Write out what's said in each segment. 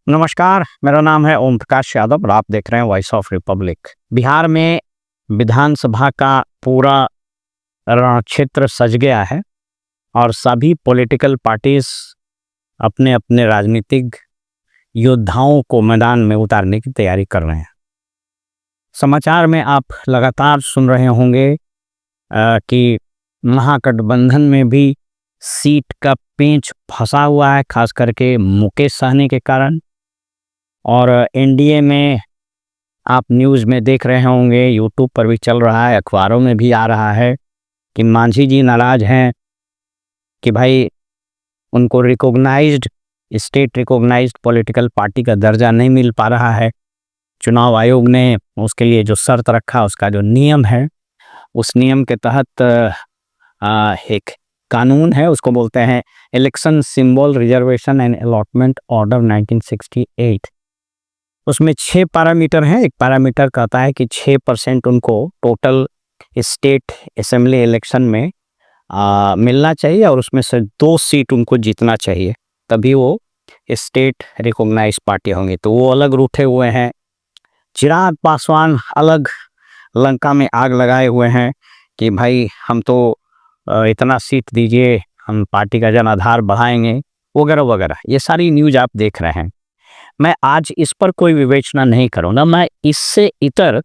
नमस्कार, मेरा नाम है ओम प्रकाश यादव और आप देख रहे हैं वॉइस ऑफ रिपब्लिक। बिहार में विधानसभा का पूरा रण क्षेत्र सज गया है और सभी पॉलिटिकल पार्टीज अपने अपने राजनीतिक योद्धाओं को मैदान में उतारने की तैयारी कर रहे हैं। समाचार में आप लगातार सुन रहे होंगे कि महागठबंधन में भी सीट का पेंच फंसा हुआ है, खास करके मुकेश सहनी के कारण। और एनडीए में आप न्यूज़ में देख रहे होंगे, यूट्यूब पर भी चल रहा है, अखबारों में भी आ रहा है कि मांझी जी नाराज़ हैं कि भाई उनको स्टेट रिकॉग्नाइज्ड पॉलिटिकल पार्टी का दर्जा नहीं मिल पा रहा है। चुनाव आयोग ने उसके लिए जो शर्त रखा, उसका जो नियम है, उस नियम के तहत एक कानून है, उसको बोलते हैं election symbol reservation and allotment order 1968। उसमें 6 पैरामीटर हैं। एक पैरामीटर कहता है कि 6% उनको टोटल स्टेट असेंबली इलेक्शन में मिलना चाहिए और उसमें से 2 सीट उनको जीतना चाहिए, तभी वो स्टेट रिकॉग्नाइज्ड पार्टी होंगी। तो वो अलग रूठे हुए हैं। चिराग पासवान अलग लंका में आग लगाए हुए हैं कि भाई हम तो इतना सीट दीजिए, हम पार्टी का जनाधार बढ़ाएंगे, वगैरह वगैरह। ये सारी न्यूज़ आप देख रहे हैं। मैं आज इस पर कोई विवेचना नहीं करूँगा। मैं इससे इतर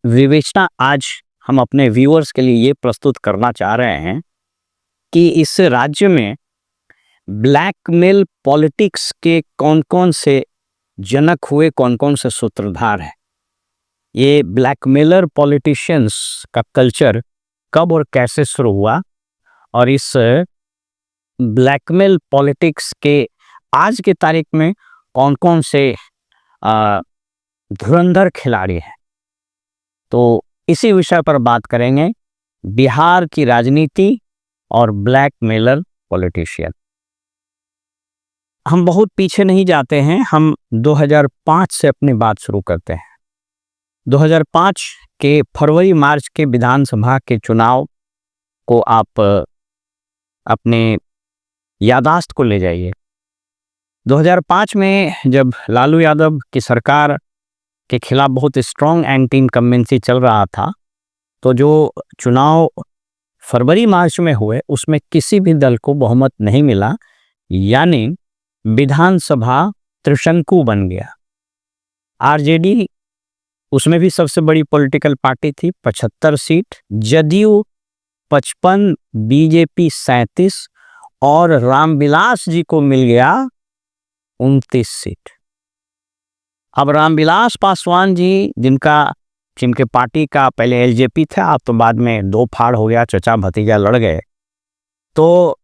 विवेचना आज हम अपने व्यूअर्स के लिए ये प्रस्तुत करना चाह रहे हैं कि इस राज्य में ब्लैकमेल पॉलिटिक्स के कौन कौन से जनक हुए, कौन कौन से सूत्रधार हैं। ये ब्लैकमेलर पॉलिटिशियंस का कल्चर कब और कैसे शुरू हुआ और इस ब्लैकमेल पॉलिटिक्स के आज के तारीख में कौन कौन से धुरंधर खिलाड़ी हैं, तो इसी विषय पर बात करेंगे। बिहार की राजनीति और ब्लैकमेलर पॉलिटिशियन। हम बहुत पीछे नहीं जाते हैं, हम 2005 से अपनी बात शुरू करते हैं। 2005 के फरवरी मार्च के विधानसभा के चुनाव को आप अपने यादाश्त को ले जाइए। 2005 में जब लालू यादव की सरकार के खिलाफ बहुत स्ट्रॉन्ग एंटी इनकम्बेंसी चल रहा था, तो जो चुनाव फरवरी मार्च में हुए उसमें किसी भी दल को बहुमत नहीं मिला, यानी विधानसभा त्रिशंकु बन गया। आरजेडी उसमें भी सबसे बड़ी पॉलिटिकल पार्टी थी, 75 सीट, जदयू 55, बीजेपी 37 और रामविलास जी को मिल गया 29 सीट। अब रामविलास पासवान जी जिनके पार्टी का पहले एलजेपी था, अब तो बाद में 2 फाड़ हो गया, चचा भतीजा लड़ गए। तो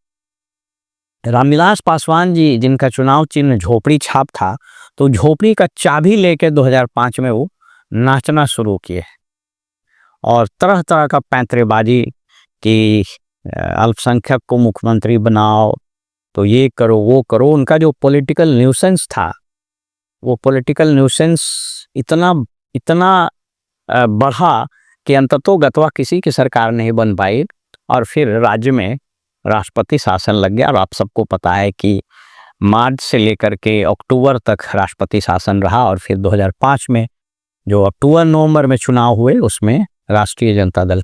रामविलास पासवान जी जिनका चुनाव चिन्ह झोपड़ी छाप था, तो झोपड़ी का चाबी लेके 2005 में वो नाचना शुरू किए और तरह तरह का पैंतरेबाजी कि अल्पसंख्यक को मुख्यमंत्री बनाओ, तो ये करो वो करो। उनका जो पॉलिटिकल न्यूसेंस था, वो पॉलिटिकल न्यूसेंस इतना बढ़ा कि अंततोगत्वा किसी की सरकार नहीं बन पाई और फिर राज्य में राष्ट्रपति शासन लग गया। और आप सबको पता है कि मार्च से लेकर के अक्टूबर तक राष्ट्रपति शासन रहा और फिर 2005 में जो अक्टूबर नवंबर में चुनाव हुए उसमें राष्ट्रीय जनता दल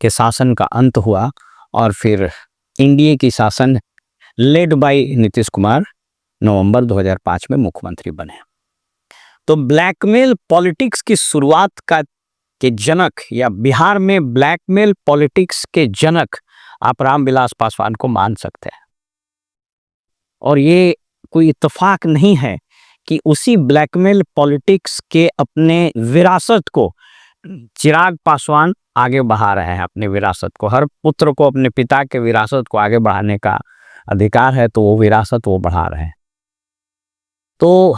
के शासन का अंत हुआ और फिर एनडीए की शासन लेड बाय नीतीश कुमार नवंबर 2005 में मुख्यमंत्री बने। तो ब्लैकमेल पॉलिटिक्स की शुरुआत के जनक या बिहार में ब्लैकमेल पॉलिटिक्स के जनक आप रामविलास पासवान को मान सकते हैं। और ये कोई इत्तेफाक नहीं है कि उसी ब्लैकमेल पॉलिटिक्स के अपने विरासत को चिराग पासवान आगे बढ़ा रहे हैं। अपने विरासत को, हर पुत्र को अपने पिता के विरासत को आगे बढ़ाने का अधिकार है, तो वो विरासत वो बढ़ा रहे हैं। तो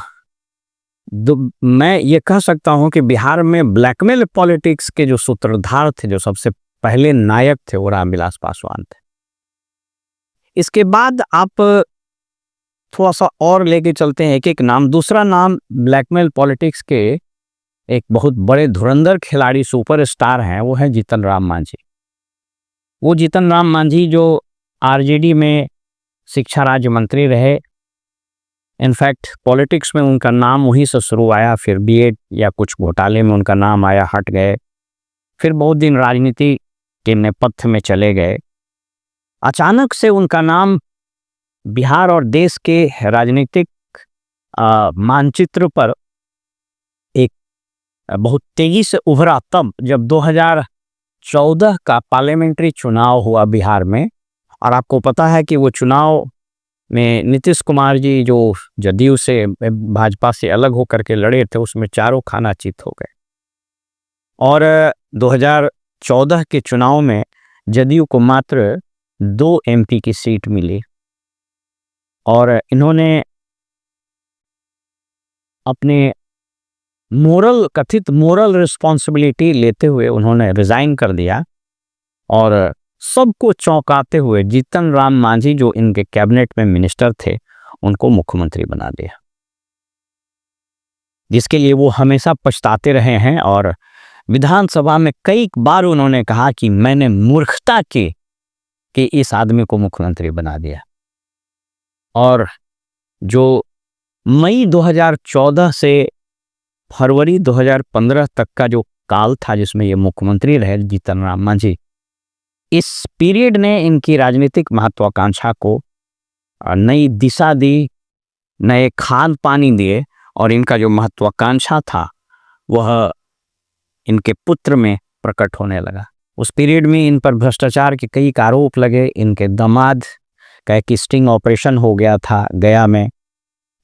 मैं ये कह सकता हूं कि बिहार में ब्लैकमेल पॉलिटिक्स के जो सूत्रधार थे, जो सबसे पहले नायक थे, वो रामविलास पासवान थे। इसके बाद आप थोड़ा सा और लेके चलते हैं एक नाम। दूसरा नाम ब्लैकमेल पॉलिटिक्स के एक बहुत बड़े धुरंधर खिलाड़ी, सुपरस्टार हैं, वो है जीतन राम मांझी। वो जीतन राम मांझी जो आरजेडी में शिक्षा राज्य मंत्री रहे इनफैक्ट पॉलिटिक्स में उनका नाम वहीं से शुरू आया, फिर बीएड या कुछ घोटाले में उनका नाम आया, हट गए, फिर बहुत दिन राजनीति के नेपथ्य में चले गए। अचानक से उनका नाम बिहार और देश के राजनीतिक मानचित्र पर एक बहुत तेजी से उभरा तब जब 2014 का पार्लियामेंट्री चुनाव हुआ बिहार में। और आपको पता है कि वो चुनाव में नीतीश कुमार जी जो जदयू से भाजपा से अलग होकर के लड़े थे, उसमें चारों खाना चित हो गए। और 2014 के चुनाव में जदयू को मात्र 2 एमपी की सीट मिली और इन्होंने अपने कथित मोरल रिस्पॉन्सिबिलिटी लेते हुए उन्होंने रिजाइन कर दिया और सबको चौंकाते हुए जीतन राम मांझी जो इनके कैबिनेट में मिनिस्टर थे उनको मुख्यमंत्री बना दिया, जिसके लिए वो हमेशा पछताते रहे हैं। और विधानसभा में कई बार उन्होंने कहा कि मैंने मूर्खता की कि इस आदमी को मुख्यमंत्री बना दिया। और जो मई 2014 से फरवरी 2015 तक का जो काल था जिसमें ये मुख्यमंत्री रहे जीतन राम मांझी, इस पीरियड ने इनकी राजनीतिक महत्वाकांक्षा को नई दिशा दी, नए खाद पानी दिए और इनका जो महत्वाकांक्षा था वह इनके पुत्र में प्रकट होने लगा। उस पीरियड में इन पर भ्रष्टाचार के कई आरोप लगे। इनके दामाद का एक स्टिंग ऑपरेशन हो गया था गया में,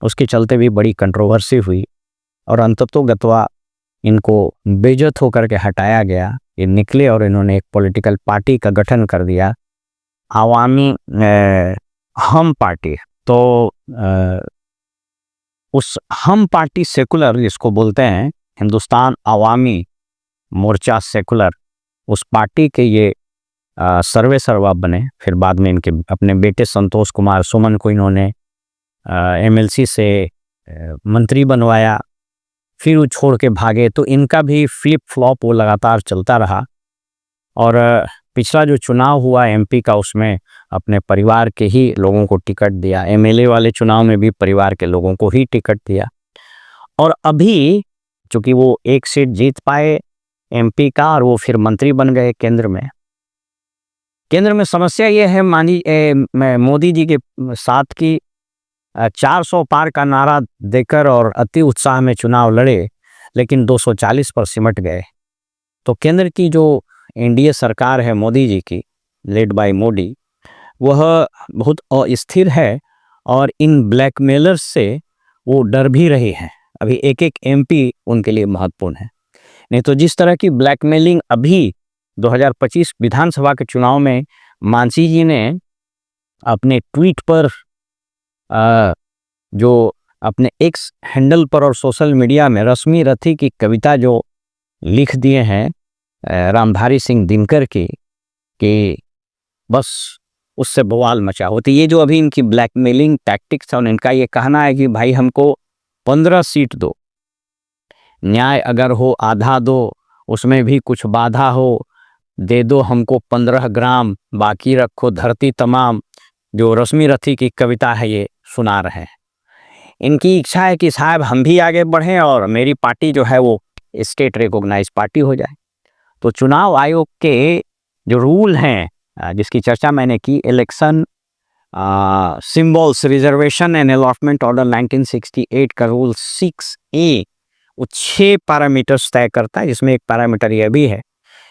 उसके चलते भी बड़ी कंट्रोवर्सी हुई और अंततोगत्वा इनको बेइज्जत होकर के हटाया गया। ये निकले और इन्होंने एक पॉलिटिकल पार्टी का गठन कर दिया, आवामी हम पार्टी। तो उस हम पार्टी सेकुलर जिसको बोलते हैं हिंदुस्तान आवामी मोर्चा सेकुलर, उस पार्टी के ये सर्वे सर्वा बने। फिर बाद में इनके अपने बेटे संतोष कुमार सुमन को इन्होंने एमएलसी से मंत्री बनवाया, फिर वो छोड़ के भागे। तो इनका भी फ्लिप फ्लॉप वो लगातार चलता रहा। और पिछला जो चुनाव हुआ एमपी का, उसमें अपने परिवार के ही लोगों को टिकट दिया। एमएलए वाले चुनाव में भी परिवार के लोगों को ही टिकट दिया। और अभी चूंकि वो एक सीट जीत पाए एमपी का और वो फिर मंत्री बन गए केंद्र में समस्या ये है मोदी जी के साथ की 400 पार का नारा देकर और अति उत्साह में चुनाव लड़े, लेकिन 240 पर सिमट गए। तो केंद्र की जो एनडीए सरकार है मोदी जी की, लेड बाय मोदी, वह बहुत अस्थिर है और इन ब्लैकमेलर्स से वो डर भी रही हैं। अभी एक एक एमपी उनके लिए महत्वपूर्ण है। नहीं तो जिस तरह की ब्लैकमेलिंग अभी 2025 विधानसभा के चुनाव में मांझी जी ने अपने ट्वीट पर जो अपने एक्स हैंडल पर और सोशल मीडिया में रश्मि रथी की कविता जो लिख दिए हैं रामधारी सिंह दिनकर की, कि बस उससे बवाल मचा होती। ये जो अभी इनकी ब्लैकमेलिंग टैक्टिक्स है, इनका ये कहना है कि भाई हमको 15 सीट दो, न्याय अगर हो आधा दो, उसमें भी कुछ बाधा हो, दे दो हमको 15 ग्राम, बाकी रखो धरती तमाम। जो रश्मि रथी की कविता है ये सुना रहे हैं। इनकी इच्छा है कि साहब हम भी आगे बढ़ें और मेरी पार्टी जो है वो स्टेट रिकॉग्नाइज पार्टी हो जाए। तो चुनाव आयोग के जो रूल हैं जिसकी चर्चा मैंने की, election symbols reservation and allotment order 1968 का रूल 6A, वो 6 पैरामीटर्स तय करता है, जिसमें एक पैरामीटर यह भी है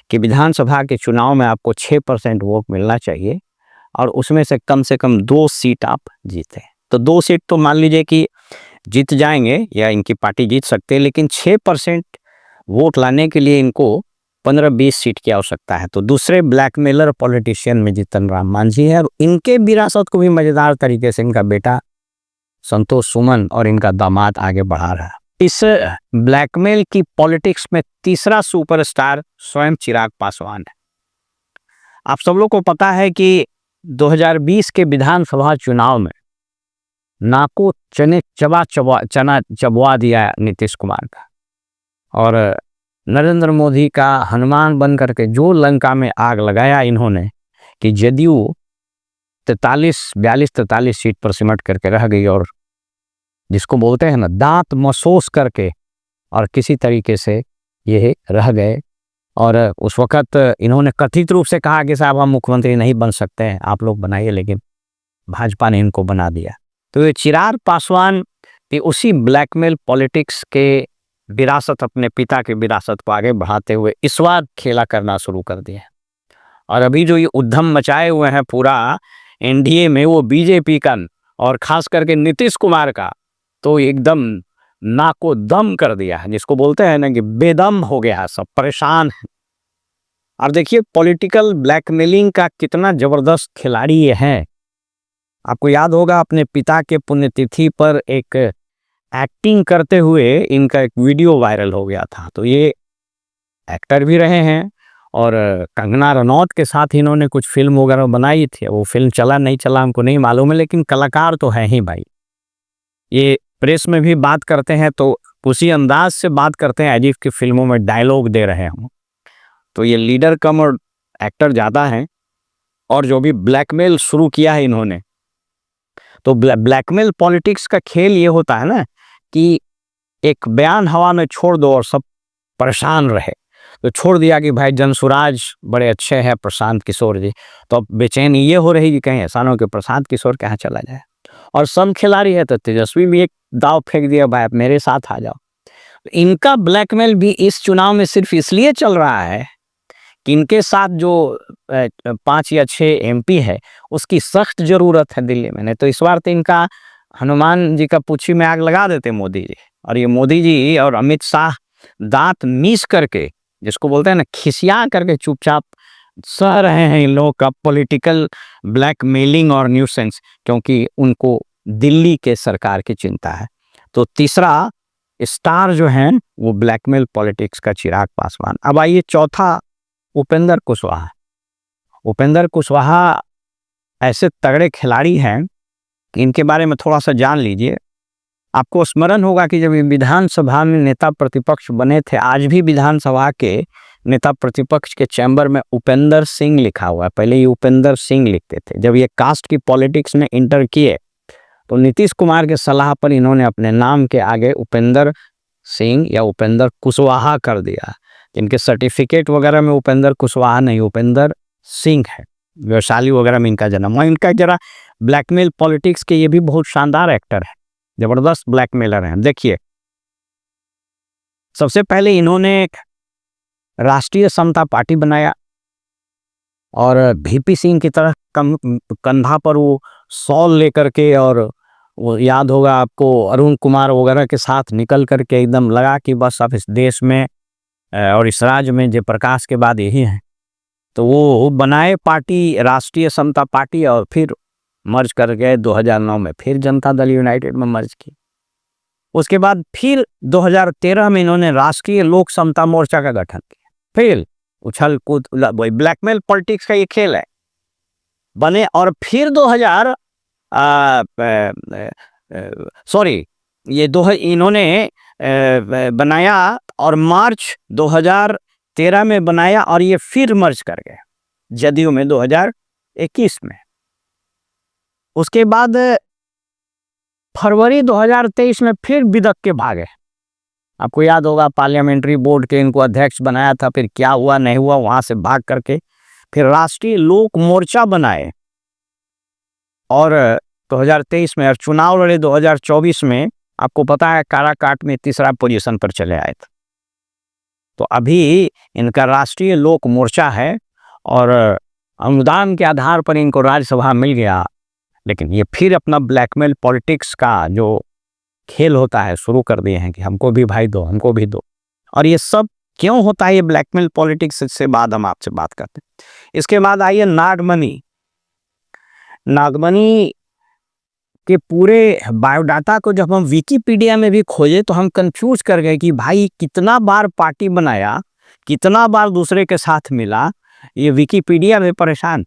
कि विधानसभा के चुनाव में आपको 6% वोट मिलना चाहिए और उसमें से कम 2 सीट आप जीते। तो 2 सीट तो मान लीजिए कि जीत जाएंगे या इनकी पार्टी जीत सकते हैं, लेकिन 6% वोट लाने के लिए इनको 15-20 सीट की आवश्यकता है। तो दूसरे ब्लैकमेलर पॉलिटिशियन में जीतन राम मांझी है और इनके विरासत को भी मजेदार तरीके से इनका बेटा संतोष सुमन और इनका दामाद आगे बढ़ा रहा है। इस ब्लैकमेल की पॉलिटिक्स में तीसरा सुपरस्टार स्वयं चिराग पासवान है। आप सब लोग को पता है कि 2020 के विधानसभा चुनाव में नाको चना चबवा दिया नीतीश कुमार का, और नरेंद्र मोदी का हनुमान बन करके जो लंका में आग लगाया इन्होंने कि जदयू 42-43 सीट पर सिमट करके रह गई और जिसको बोलते हैं ना, दांत मसोस करके और किसी तरीके से ये रह गए। और उस वक्त इन्होंने कथित रूप से कहा कि साहब हम मुख्यमंत्री नहीं बन सकते हैं, आप लोग बनाइए, लेकिन भाजपा ने इनको बना दिया। तो ये चिराग पासवान भी उसी ब्लैकमेल पॉलिटिक्स के विरासत, अपने पिता की विरासत को आगे बढ़ाते हुए इस बार खेला करना शुरू कर दिया। और अभी जो ये उद्यम मचाए हुए हैं पूरा एनडीए में, वो बीजेपी का और खास करके नीतीश कुमार का तो एकदम नाको दम कर दिया है, जिसको बोलते हैं ना कि बेदम हो गया है, सब परेशान है। और देखिए पॉलिटिकल ब्लैकमेलिंग का कितना जबरदस्त खिलाड़ी ये है। आपको याद होगा अपने पिता के पुण्यतिथि पर एक एक्टिंग करते हुए इनका एक वीडियो वायरल हो गया था। तो ये एक्टर भी रहे हैं और कंगना रनौत के साथ इन्होंने कुछ फिल्म वगैरह बनाई थी। वो फिल्म चला नहीं चला हमको नहीं मालूम है, लेकिन कलाकार तो है ही भाई। ये प्रेस में भी बात करते हैं तो उसी अंदाज से बात करते हैं एज इफ की फिल्मों में डायलॉग दे रहे हों। तो ये लीडर कम और एक्टर ज़्यादा हैं। और जो भी ब्लैकमेल शुरू किया है इन्होंने, तो ब्लैकमेल पॉलिटिक्स का खेल ये होता है ना कि एक बयान हवा में छोड़ दो और सब परेशान रहे। तो छोड़ दिया कि भाई जनसुराज बड़े अच्छे हैं प्रशांत किशोर जी, तो अब बेचैनी ये हो रही कि कहीं ऐसा ना हो कि प्रशांत किशोर कहाँ चला जाए। और सब खिलाड़ी है तो तेजस्वी भी एक दाव फेंक दिया, भाई मेरे साथ आ जाओ। तो इनका ब्लैकमेल भी इस चुनाव में सिर्फ इसलिए चल रहा है कि इनके साथ जो 5 या 6 एमपी है उसकी सख्त जरूरत है दिल्ली में। नहीं तो इस बार तो इनका हनुमान जी का पूछी में आग लगा देते मोदी जी। और ये मोदी जी और अमित शाह दांत मीस करके, जिसको बोलते हैं ना खिसिया करके, चुपचाप सह रहे हैं इन लोगों का पॉलिटिकल ब्लैकमेलिंग और न्यूसेंस, क्योंकि उनको दिल्ली के सरकार की चिंता है। तो तीसरा स्टार जो है वो ब्लैकमेल पॉलिटिक्स का चिराग पासवान। अब आइए चौथा, उपेंद्र कुशवाहा। उपेंद्र कुशवाहा ऐसे तगड़े खिलाड़ी हैं कि इनके बारे में थोड़ा सा जान लीजिए। आपको स्मरण होगा कि जब ये विधानसभा में नेता प्रतिपक्ष बने थे, आज भी विधानसभा के नेता प्रतिपक्ष के चैम्बर में उपेंद्र सिंह लिखा हुआ है, पहले ये उपेंद्र सिंह लिखते थे। जब ये कास्ट की पॉलिटिक्स में इंटर किए तो नीतीश कुमार के सलाह पर इन्होंने अपने नाम के आगे उपेंद्र सिंह या उपेंद्र कुशवाहा कर दिया। इनके सर्टिफिकेट वगैरह में उपेंद्र कुशवाहा नहीं, उपेंद्र सिंह है। वैशाली वगैरह में इनका जन्म हुआ। इनका जरा ब्लैकमेल पॉलिटिक्स के ये भी बहुत शानदार एक्टर है, जबरदस्त ब्लैकमेलर हैं। देखिए सबसे पहले इन्होंने राष्ट्रीय समता पार्टी बनाया और वीपी सिंह की तरह कंधा पर वो शॉल लेकर के, और वो याद होगा आपको अरुण कुमार वगैरह के साथ निकल करके एकदम लगा कि बस अब इस देश में और इस राज्य में जयप्रकाश के बाद यही है। तो वो बनाए पार्टी राष्ट्रीय समता पार्टी और फिर मर्ज कर गए 2009 में, फिर जनता दल यूनाइटेड में मर्ज की। उसके बाद फिर 2013 में इन्होंने राष्ट्रीय लोक समता मोर्चा का गठन किया। फिर उछल कूद ब्लैकमेल पॉलिटिक्स का ये खेल है बने। और फिर इन्होंने बनाया और मार्च 2013 में बनाया और ये फिर मर्ज कर गए जदयू में 2021 में। उसके बाद फरवरी 2023 में फिर बिदक के भागे। आपको याद होगा पार्लियामेंट्री बोर्ड के इनको अध्यक्ष बनाया था, फिर क्या हुआ नहीं हुआ, वहां से भाग करके फिर राष्ट्रीय लोक मोर्चा बनाए और 2023 में और चुनाव लड़े 2024 में। आपको पता है काराकाट में तीसरा पोजीशन पर चले आए थे। तो अभी इनका राष्ट्रीय लोक मोर्चा है और अनुदान के आधार पर इनको राज्यसभा मिल गया। लेकिन ये फिर अपना ब्लैकमेल पॉलिटिक्स का जो खेल होता है शुरू कर दिए हैं कि हमको भी भाई दो, हमको भी दो। और ये सब क्यों होता है ये ब्लैकमेल पॉलिटिक्स, से बाद हम आपसे बात करते हैं। इसके बाद आइए नागमणि। नागमणि के पूरे बायोडाटा को जब हम विकिपीडिया में भी खोजे तो हम कंफ्यूज कर गए कि भाई कितना बार पार्टी बनाया, कितना बार दूसरे के साथ मिला, ये विकिपीडिया में परेशान।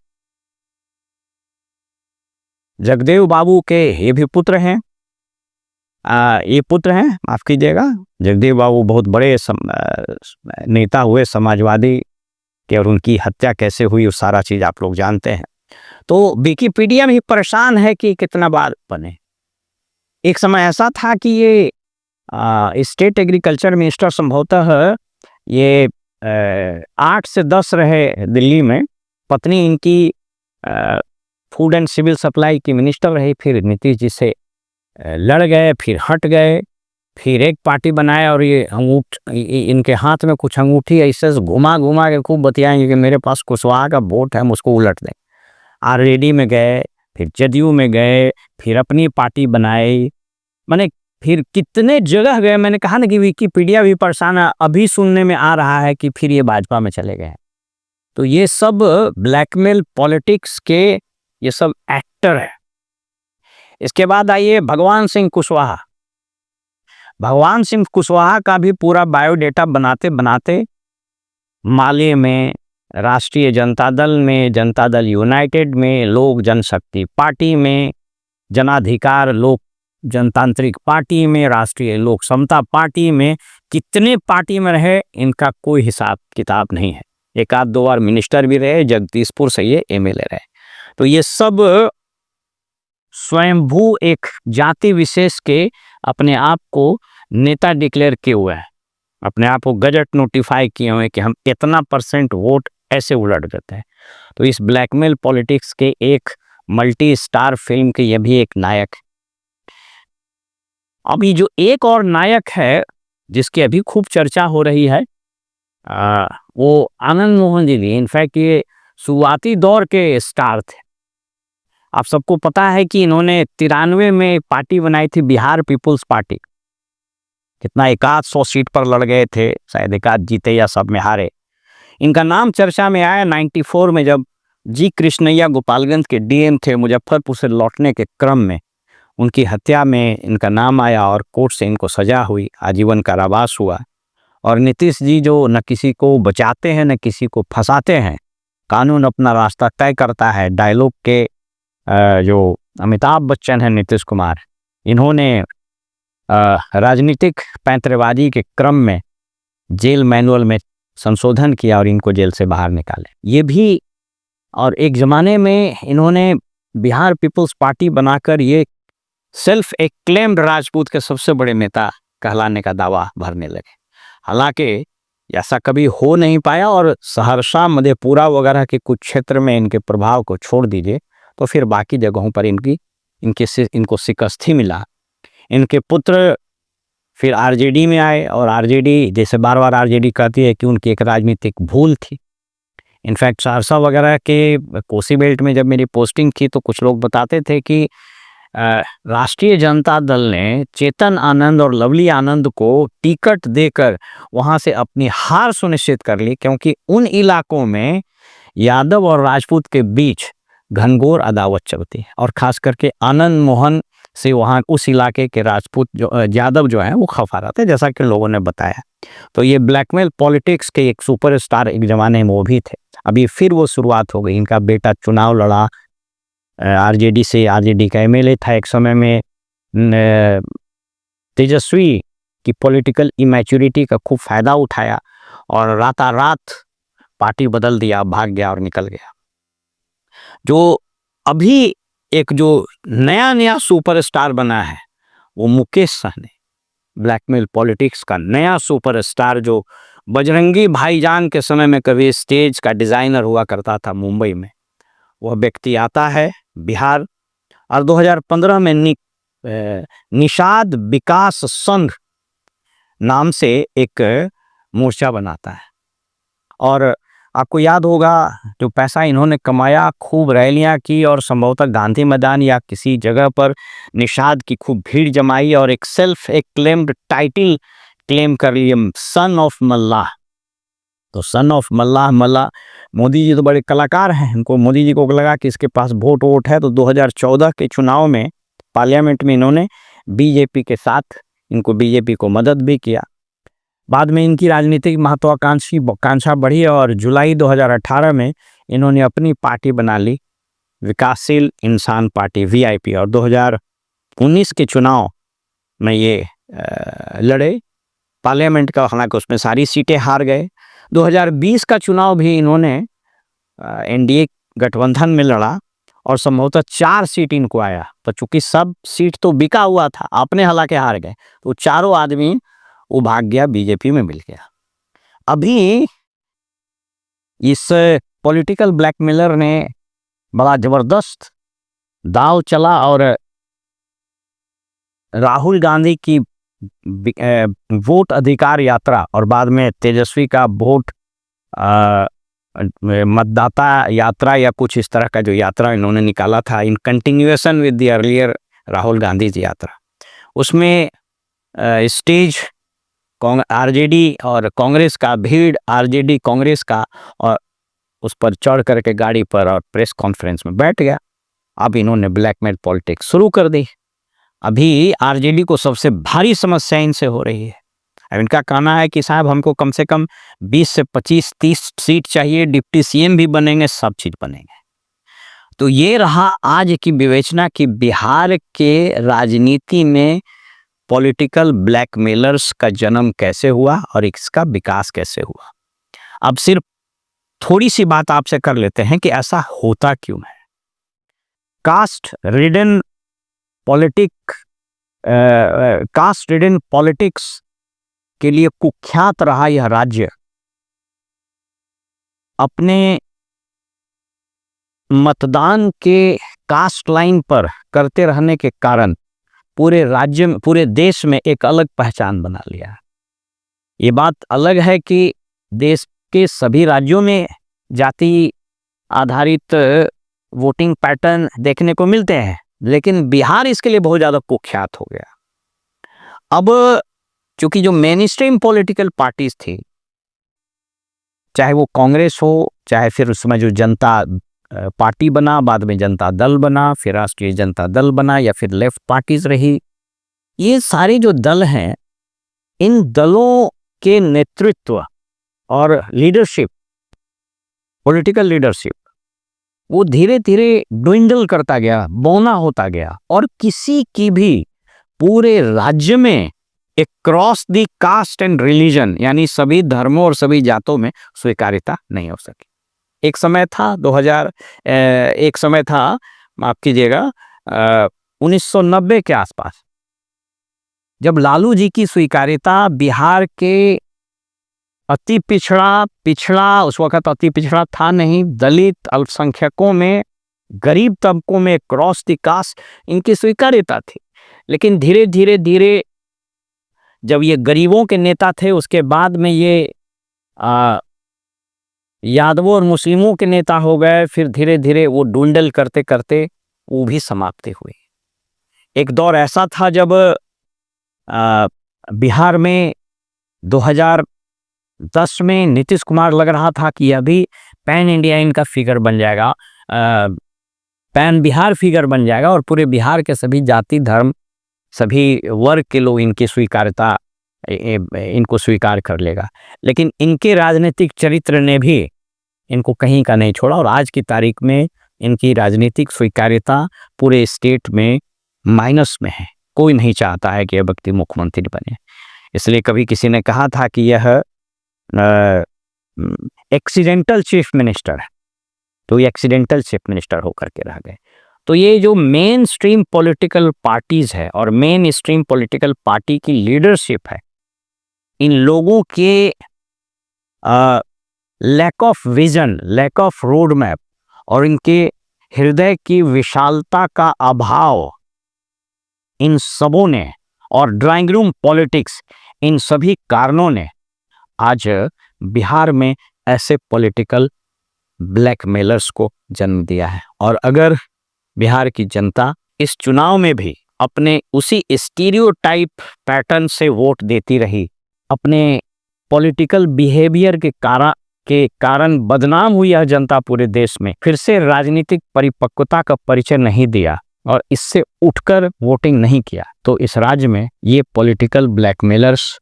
जगदेव बाबू के ये भी पुत्र हैं, ये पुत्र हैं, माफ कीजिएगा। जगदेव बाबू बहुत बड़े नेता हुए समाजवादी के, और उनकी हत्या कैसे हुई वो सारा चीज आप लोग जानते हैं। तो विकिपीडिया में ही परेशान है कि कितना बार बने। एक समय ऐसा था कि ये स्टेट एग्रीकल्चर मिनिस्टर संभवतः ये 8 से 10 रहे दिल्ली में। पत्नी इनकी फूड एंड सिविल सप्लाई की मिनिस्टर रही, फिर नीतीश जी से लड़ गए, फिर हट गए, फिर एक पार्टी बनाया और ये इनके हाथ में कुछ अंगूठी ऐसे घुमा घुमा के खूब बतियाएंगे कि मेरे पास कुशवाहा का वोट है, हम उसको उलट दें। आरजेडी में गए, फिर जदयू में गए, फिर अपनी पार्टी बनाई, मैंने फिर कितने जगह गए। मैंने कहा ना कि विकिपीडिया भी परेशान है, अभी सुनने में आ रहा है कि फिर ये भाजपा में चले गए। तो ये सब ब्लैकमेल पॉलिटिक्स के ये सब एक्टर है। इसके बाद आइए भगवान सिंह कुशवाहा। भगवान सिंह कुशवाहा का भी पूरा बायोडेटा बनाते बनाते माले में, राष्ट्रीय जनता दल में, जनता दल यूनाइटेड में, लोक जनशक्ति पार्टी में, जनाधिकार लोक जनतांत्रिक पार्टी में, राष्ट्रीय लोक समता पार्टी में, कितने पार्टी में रहे इनका कोई हिसाब किताब नहीं है। एक आध दो बार मिनिस्टर भी रहे, जगदीशपुर से ये एमएलए रहे। तो ये सब स्वयंभू एक जाति विशेष के अपने आप को नेता डिक्लेयर किए हुए हैं, अपने आप को गजट नोटिफाई किए हुए कि हम इतना % वोट ऐसे उलट देते हैं। तो इस ब्लैकमेल पॉलिटिक्स के एक मल्टी स्टार फिल्म के ये भी एक नायक है। अभी जो एक और नायक है जिसकी अभी खूब चर्चा हो रही है, वो आनंद मोहन जी। इनफैक्ट ये शुरुआती दौर के स्टार थे। आप सबको पता है कि इन्होंने 93 में पार्टी बनाई थी, बिहार पीपुल्स पार्टी। कितना 100 सीट पर लड़ गए थे, शायद 1 जीते या सब में हारे। इनका नाम चर्चा में आया 94 में, जब जी कृष्णैया गोपालगंज के डीएम थे, मुजफ्फरपुर से लौटने के क्रम में उनकी हत्या में इनका नाम आया और कोर्ट से इनको सजा हुई, आजीवन कारावास हुआ। और नीतीश जी जो न किसी को बचाते हैं न किसी को फंसाते हैं, कानून अपना रास्ता तय करता है डायलॉग के जो अमिताभ बच्चन हैं, नीतीश कुमार, इन्होंने राजनीतिक पैंतरेबाजी के क्रम में जेल मैनुअल में संशोधन किया और इनको जेल से बाहर निकाले। ये भी, और एक ज़माने में इन्होंने बिहार पीपल्स पार्टी बनाकर ये सेल्फ एक्लेम्ड राजपूत के सबसे बड़े नेता कहलाने का दावा भरने लगे। हालांकि ऐसा कभी हो नहीं पाया और सहरसा, मधेपुरा वगैरह के कुछ क्षेत्र में इनके प्रभाव को छोड़ दीजिए तो फिर बाकी जगहों पर इनको शिकस्त ही मिला। इनके पुत्र फिर आरजेडी में आए और आरजेडी, जैसे बार बार आरजेडी कहती है कि उनकी एक राजनीतिक भूल थी। इनफैक्ट सहरसा वगैरह के कोसी बेल्ट में जब मेरी पोस्टिंग थी तो कुछ लोग बताते थे कि राष्ट्रीय जनता दल ने चेतन आनंद और लवली आनंद को टिकट देकर वहां से अपनी हार सुनिश्चित कर ली, क्योंकि उन इलाकों में यादव और राजपूत के बीच घनघोर अदावत चलती है और खास करके आनंद मोहन से वहाँ उस इलाके के राजपूत जो यादव जो हैं वो खफा रहते, जैसा कि लोगों ने बताया। तो ये ब्लैकमेल पॉलिटिक्स के एक सुपरस्टार एक जमाने में वो भी थे, अभी फिर वो शुरुआत हो गई। इनका बेटा चुनाव लड़ा आरजेडी से, आरजेडी का एमएलए था एक समय में। तेजस्वी की पॉलिटिकल इमैच्योरिटी का खूब फायदा उठाया और रातारात पार्टी बदल दिया, भाग गया और निकल गया। जो अभी एक जो नया सुपरस्टार बना है वो मुकेश सहनी, ब्लैकमेल पॉलिटिक्स का नया सुपरस्टार, जो बजरंगी भाईजान के समय में कभी स्टेज का डिजाइनर हुआ करता था मुंबई में। वह व्यक्ति आता है बिहार और 2015 में निषाद विकास संघ नाम से एक मोर्चा बनाता है। और आपको याद होगा जो पैसा इन्होंने कमाया, खूब रैलियां की और संभवतः गांधी मैदान या किसी जगह पर निषाद की खूब भीड़ जमाई और एक सेल्फ एक्लेम्ड टाइटल क्लेम कर लिए, सन ऑफ मल्लाह। तो सन ऑफ मल्लाह, मोदी जी तो बड़े कलाकार हैं, इनको मोदी जी को लगा कि इसके पास वोट है, तो 2014 के चुनाव में पार्लियामेंट में इन्होंने बीजेपी के साथ बीजेपी को मदद भी किया। बाद में इनकी राजनीतिक महत्वाकांक्षा बढ़ी और जुलाई 2018 में इन्होंने अपनी पार्टी बना ली, विकासशील इंसान पार्टी वीआईपी, और 2019 के चुनाव में ये लड़े पार्लियामेंट का, हालांकि उसमें सारी सीटें हार गए। 2020 का चुनाव भी इन्होंने एनडीए गठबंधन में लड़ा और संभवतः 4 सीट इनको आया। तो चूंकि सब सीट तो बिका हुआ था, आपने हालांकि हार गए, तो चारों आदमी वो भाग गया, बीजेपी में मिल गया। अभी इस पॉलिटिकल ब्लैकमेलर ने बड़ा जबरदस्त दांव चला और राहुल गांधी की वोट अधिकार यात्रा और बाद में तेजस्वी का वोट मतदाता यात्रा या कुछ इस तरह का जो यात्रा इन्होंने निकाला था, in continuation with the earlier Rahul Gandhi ji yatra, उसमें स्टेज आरजेडी और कांग्रेस का, भीड़ आरजेडी कांग्रेस का, और उस पर चढ़ करके गाड़ी पर और प्रेस कॉन्फ्रेंस में बैठ गया। अब इन्होंने ब्लैकमेल पॉलिटिक्स शुरू कर दी। अभी आरजेडी को सबसे भारी समस्या इनसे हो रही है। अब इनका कहना है कि साहब हमको कम से कम 20 से 25-30 सीट चाहिए, डिप्टी सीएम भी बनेंगे, सब चीज बनेंगे। तो ये रहा आज की विवेचना कि बिहार के राजनीति में पॉलिटिकल ब्लैकमेलर्स का जन्म कैसे हुआ और इसका विकास कैसे हुआ। अब सिर्फ थोड़ी सी बात आपसे कर लेते हैं कि ऐसा होता क्यों है। कास्ट रिडन पॉलिटिक्स के लिए कुख्यात रहा यह राज्य अपने मतदान के कास्ट लाइन पर करते रहने के कारण पूरे राज्य में, पूरे देश में एक अलग पहचान बना लिया। ये बात अलग है कि देश के सभी राज्यों में जाति आधारित वोटिंग पैटर्न देखने को मिलते हैं, लेकिन बिहार इसके लिए बहुत ज़्यादा कुख्यात हो गया। अब चूंकि जो मेन स्ट्रीम पॉलिटिकल पार्टीज थी, चाहे वो कांग्रेस हो, चाहे फिर उसमें जो जनता पार्टी बना, बाद में जनता दल बना, फिर राष्ट्रीय जनता दल बना, या फिर लेफ्ट पार्टीज रही, ये सारे जो दल हैं, इन दलों के नेतृत्व और लीडरशिप, पॉलिटिकल लीडरशिप, वो धीरे धीरे ड्विंडल करता गया, बौना होता गया, और किसी की भी पूरे राज्य में एक cross the caste and religion, यानी सभी धर्मों और सभी जातों में स्वीकार्यता नहीं हो सकी। एक समय था, माफ कीजिएगा, 1990 के आसपास, जब लालू जी की स्वीकार्यता बिहार के अति पिछड़ा उस वक्त अति पिछड़ा था नहीं, दलित, अल्पसंख्यकों में, गरीब तबकों में क्रॉस दी कास्ट इनकी स्वीकार्यता थी। लेकिन धीरे धीरे जब ये गरीबों के नेता थे, उसके बाद में ये यादवों और मुस्लिमों के नेता हो गए, फिर धीरे धीरे वो ड्विंडल करते करते वो भी समाप्ति हुई। एक दौर ऐसा था जब बिहार में 2010 में नीतीश कुमार लग रहा था कि अभी पैन इंडिया इनका फिगर बन जाएगा, पैन बिहार फिगर बन जाएगा, और पूरे बिहार के सभी जाति, धर्म, सभी वर्ग के लोग इनकी स्वीकार्यता, इनको स्वीकार कर लेगा। लेकिन इनके राजनीतिक चरित्र ने भी इनको कहीं का नहीं छोड़ा, और आज की तारीख में इनकी राजनीतिक स्वीकार्यता पूरे स्टेट में माइनस में है। कोई नहीं चाहता है कि यह व्यक्ति मुख्यमंत्री बने। इसलिए कभी किसी ने कहा था कि यह एक्सीडेंटल चीफ मिनिस्टर है, तो ये एक्सीडेंटल चीफ मिनिस्टर होकर के रह गए। तो ये जो मेन स्ट्रीम पॉलिटिकल पार्टीज है और मेन स्ट्रीम पॉलिटिकल पार्टी की लीडरशिप है, इन लोगों के lack of vision, lack of road map और इनके हृदय की विशालता का अभाव, इन सबों ने, और ड्राइंग रूम पॉलिटिक्स, इन सभी कारणों ने आज बिहार में ऐसे पॉलिटिकल ब्लैकमेलर्स को जन्म दिया है। और अगर बिहार की जनता इस चुनाव में भी अपने उसी स्टीरियोटाइप पैटर्न से वोट देती रही, अपने पॉलिटिकल बिहेवियर के कारण बदनाम हुई यह जनता पूरे देश में, फिर से राजनीतिक परिपक्वता का परिचय नहीं दिया और इससे उठकर वोटिंग नहीं किया, तो इस राज्य में ये पॉलिटिकल ब्लैकमेलर्स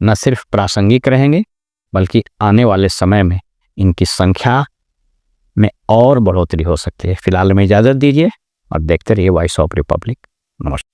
न सिर्फ प्रासंगिक रहेंगे, बल्कि आने वाले समय में इनकी संख्या में और बढ़ोतरी हो सकती है। फिलहाल में इजाज़त दीजिए और देखते रहिए वॉइस ऑफ रिपब्लिक। नमस्कार।